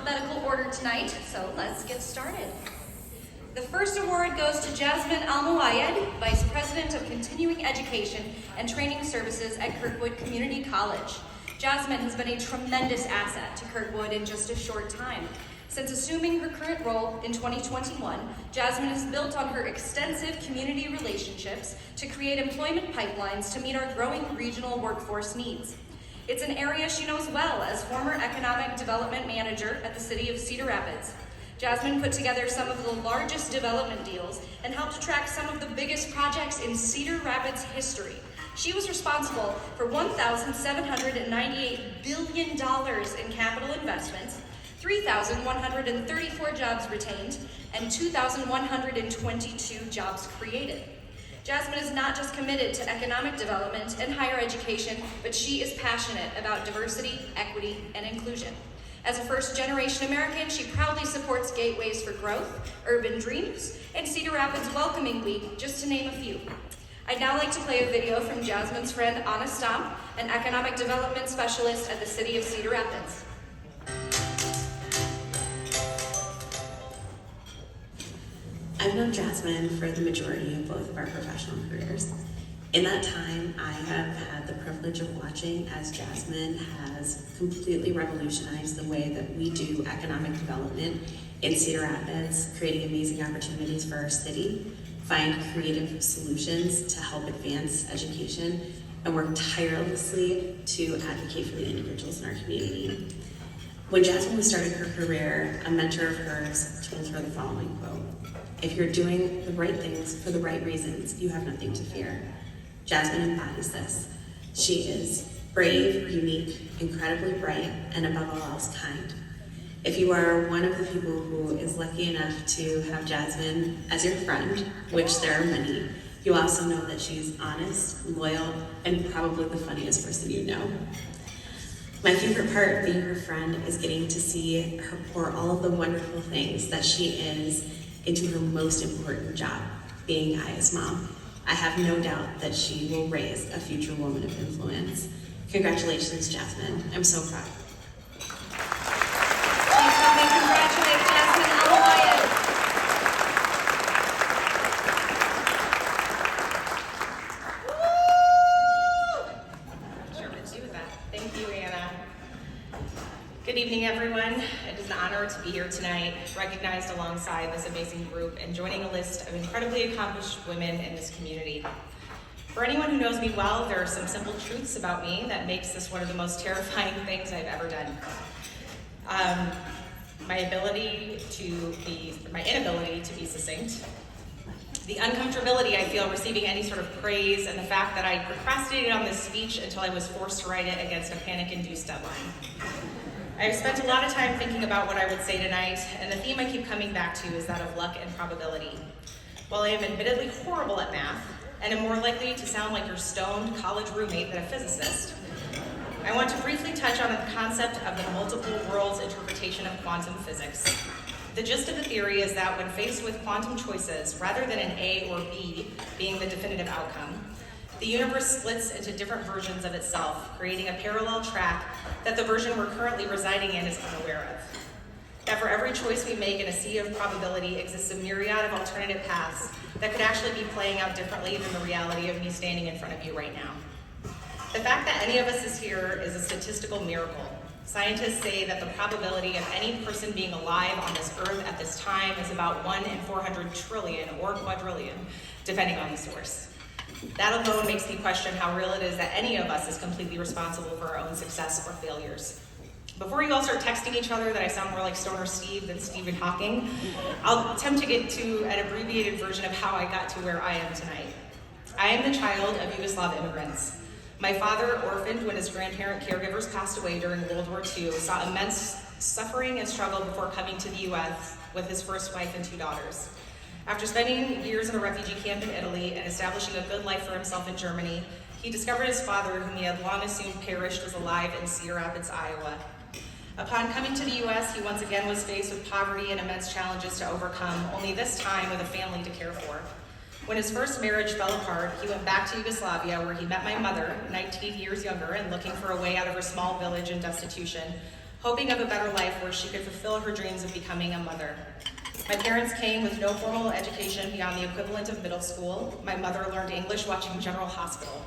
alphabetical order tonight, so let's get started. The first award goes to Jasmine Almoayyed, Vice President of Continuing Education and Training Services at Kirkwood Community College. Jasmine has been a tremendous asset to Kirkwood in just a short time. Since assuming her current role in 2021, Jasmine has built on her extensive community relationships to create employment pipelines to meet our growing regional workforce needs. It's an area she knows well as former Economic Development Manager at the City of Cedar Rapids. Jasmine put together some of the largest development deals and helped attract some of the biggest projects in Cedar Rapids history. She was responsible for $1,798 billion in capital investments, 3,134 jobs retained, and 2,122 jobs created. Jasmine is not just committed to economic development and higher education, but she is passionate about diversity, equity, and inclusion. As a first-generation American, she proudly supports Gateways for Growth, Urban Dreams, and Cedar Rapids Welcoming Week, just to name a few. I'd now like to play a video from Jasmine's friend Anna Stamp, an economic development specialist at the City of Cedar Rapids. I've known Jasmine for the majority of both of our professional careers. In that time, I have had the privilege of watching as Jasmine has completely revolutionized the way that we do economic development in Cedar Rapids, creating amazing opportunities for our city, find creative solutions to help advance education, and work tirelessly to advocate for the individuals in our community. When Jasmine started her career, a mentor of hers told her the following quote: "If you're doing the right things for the right reasons, you have nothing to fear." Jasmine embodies this. She is brave, unique, incredibly bright, and above all else, kind. If you are one of the people who is lucky enough to have Jasmine as your friend, which there are many, you also know that she's honest, loyal, and probably the funniest person you know. My favorite part of being her friend is getting to see her pour all of the wonderful things that she is into her most important job, being Aya's mom. I have no doubt that she will raise a future woman of influence. Congratulations, Jasmine. I'm so proud. Please help me congratulate Jasmine Almoayyed. Sure, what to do with that. Thank you, Anna. Good evening, everyone. It is an honor to be here tonight, recognized alongside this amazing group and joining a list of incredibly accomplished women in this community. For anyone who knows me well, there are some simple truths about me that makes this one of the most terrifying things I've ever done. My inability to be succinct, the uncomfortability I feel receiving any sort of praise, and the fact that I procrastinated on this speech until I was forced to write it against a panic-induced deadline. I've spent a lot of time thinking about what I would say tonight, and the theme I keep coming back to is that of luck and probability. While I am admittedly horrible at math, and am more likely to sound like your stoned college roommate than a physicist, I want to briefly touch on the concept of the multiple worlds interpretation of quantum physics. The gist of the theory is that when faced with quantum choices, rather than an A or B being the definitive outcome, the universe splits into different versions of itself, creating a parallel track that the version we're currently residing in is unaware of. That for every choice we make in a sea of probability exists a myriad of alternative paths that could actually be playing out differently than the reality of me standing in front of you right now. The fact that any of us is here is a statistical miracle. Scientists say that the probability of any person being alive on this earth at this time is about 1 in 400 trillion or quadrillion, depending on the source. That alone makes me question how real it is that any of us is completely responsible for our own success or failures. Before you all start texting each other that I sound more like Stoner Steve than Stephen Hawking, I'll attempt to get to an abbreviated version of how I got to where I am tonight. I am the child of Yugoslav immigrants. My father, orphaned when his grandparent caregivers passed away during World War II, saw immense suffering and struggle before coming to the US with his first wife and 2 daughters. After spending years in a refugee camp in Italy and establishing a good life for himself in Germany, he discovered his father, whom he had long assumed perished, was alive in Cedar Rapids, Iowa. Upon coming to the US, he once again was faced with poverty and immense challenges to overcome, only this time with a family to care for. When his first marriage fell apart, he went back to Yugoslavia, where he met my mother, 19 years younger and looking for a way out of her small village and destitution, hoping of a better life where she could fulfill her dreams of becoming a mother. My parents came with no formal education beyond the equivalent of middle school. My mother learned English watching General Hospital.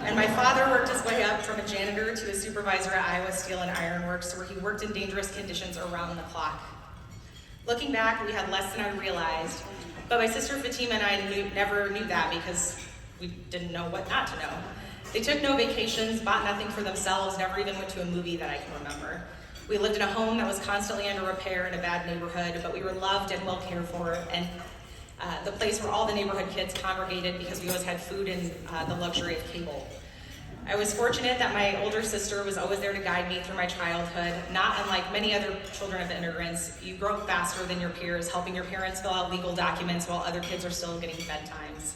And my father worked his way up from a janitor to a supervisor at Iowa Steel and Iron Works, where he worked in dangerous conditions around the clock. Looking back, we had less than I realized, but my sister Fatima and I never knew that because we didn't know what not to know. They took no vacations, bought nothing for themselves, never even went to a movie that I can remember. We lived in a home that was constantly under repair in a bad neighborhood, but we were loved and well cared for, and the place where all the neighborhood kids congregated because we always had food and the luxury of cable. I was fortunate that my older sister was always there to guide me through my childhood. Not unlike many other children of immigrants, you grow up faster than your peers, helping your parents fill out legal documents while other kids are still getting bedtimes.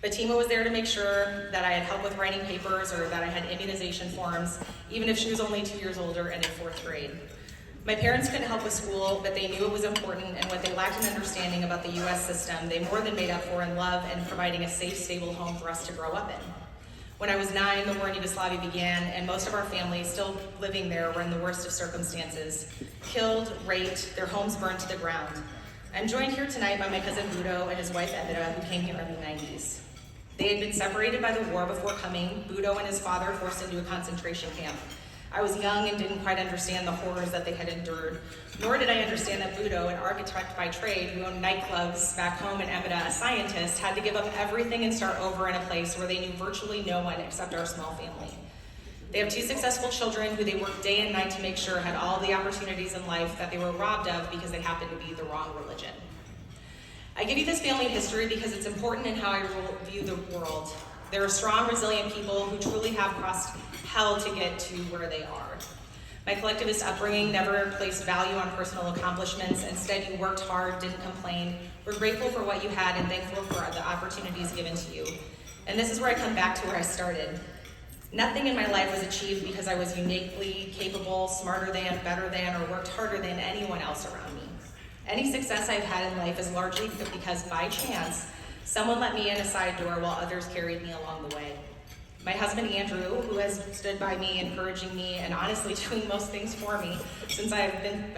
Fatima was there to make sure that I had help with writing papers or that I had immunization forms, even if she was only 2 years older and in 4th grade. My parents couldn't help with school, but they knew it was important, and what they lacked in understanding about the US system, they more than made up for in love and providing a safe, stable home for us to grow up in. When I was 9, the war in Yugoslavia began, and most of our families still living there were in the worst of circumstances. Killed, raped, their homes burned to the ground. I'm joined here tonight by my cousin Budo and his wife Evita, who came here in the 90s. They had been separated by the war before coming. Budo and his father forced into a concentration camp. I was young and didn't quite understand the horrors that they had endured, nor did I understand that Budo, an architect by trade who owned nightclubs back home, and Evita, a scientist, had to give up everything and start over in a place where they knew virtually no one except our small family. They have 2 successful children who they worked day and night to make sure had all the opportunities in life that they were robbed of because they happened to be the wrong religion. I give you this family history because it's important in how I view the world. There are strong, resilient people who truly have crossed hell to get to where they are. My collectivist upbringing never placed value on personal accomplishments. Instead, you worked hard, didn't complain, were grateful for what you had, and thankful for the opportunities given to you. And this is where I come back to where I started. Nothing in my life was achieved because I was uniquely capable, smarter than, better than, or worked harder than anyone else around me. Any success I've had in life is largely because, by chance, someone let me in a side door while others carried me along the way. My husband Andrew, who has stood by me, encouraging me, and honestly doing most things for me since I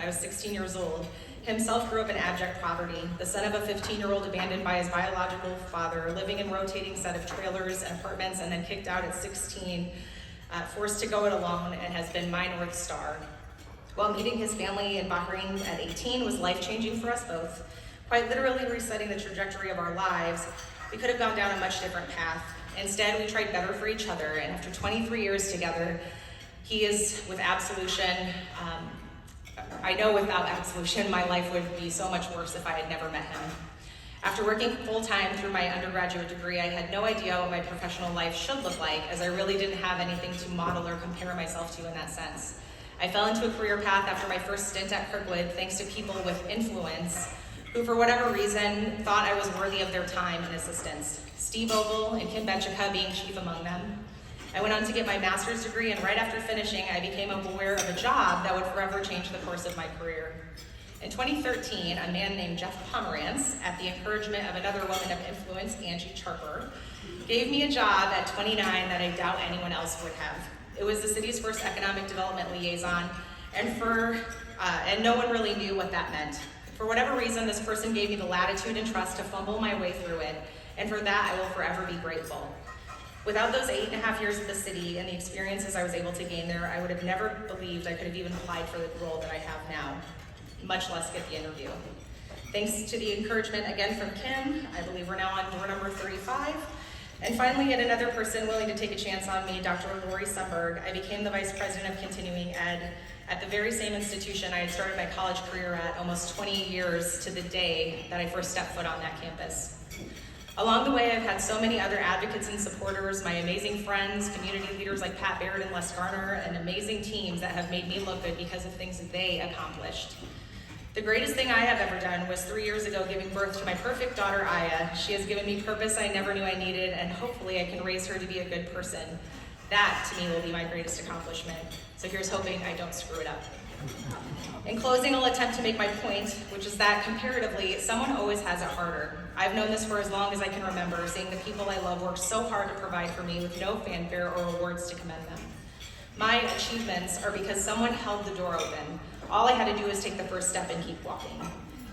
was 16 years old, himself grew up in abject poverty, the son of a 15-year-old abandoned by his biological father, living in a rotating set of trailers and apartments, and then kicked out at 16, forced to go it alone, and has been my North Star. While meeting his family in Bahrain at 18 was life-changing for us both, quite literally resetting the trajectory of our lives. We could have gone down a much different path. Instead, we tried better for each other, and after 23 years together, he is with absolution. I know without absolution, my life would be so much worse if I had never met him. After working full-time through my undergraduate degree, I had no idea what my professional life should look like, as I really didn't have anything to model or compare myself to in that sense. I fell into a career path after my first stint at Kirkwood, thanks to people with influence, who for whatever reason thought I was worthy of their time and assistance. Steve Ogle and Kim Benchika being chief among them. I went on to get my master's degree, and right after finishing, I became aware of a job that would forever change the course of my career. In 2013, a man named Jeff Pomerantz, at the encouragement of another woman of influence, Angie Charper, gave me a job at 29 that I doubt anyone else would have. It was the city's first economic development liaison, and no one really knew what that meant. For whatever reason, this person gave me the latitude and trust to fumble my way through it, and for that I will forever be grateful. Without those 8.5 years at the city and the experiences I was able to gain there, I would have never believed I could have even applied for the role that I have now, much less get the interview. Thanks to the encouragement again from Kim, I believe we're now on door number 35. And finally, yet another person willing to take a chance on me, Dr. Lori Sundberg, I became the Vice President of Continuing Ed at the very same institution I had started my college career at almost 20 years to the day that I first stepped foot on that campus. Along the way, I've had so many other advocates and supporters, my amazing friends, community leaders like Pat Barrett and Les Garner, and amazing teams that have made me look good because of things that they accomplished. The greatest thing I have ever done was 3 years ago giving birth to my perfect daughter, Aya. She has given me purpose I never knew I needed, and hopefully I can raise her to be a good person. That, to me, will be my greatest accomplishment. So here's hoping I don't screw it up. In closing, I'll attempt to make my point, which is that, comparatively, someone always has it harder. I've known this for as long as I can remember, seeing the people I love work so hard to provide for me with no fanfare or rewards to commend them. My achievements are because someone held the door open. All I had to do was take the first step and keep walking.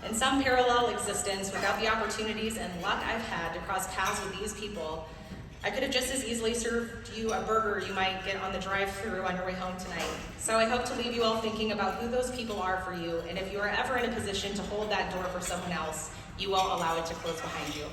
In some parallel existence, without the opportunities and luck I've had to cross paths with these people, I could have just as easily served you a burger you might get on the drive-thru on your way home tonight. So I hope to leave you all thinking about who those people are for you, and if you are ever in a position to hold that door for someone else, you won't allow it to close behind you.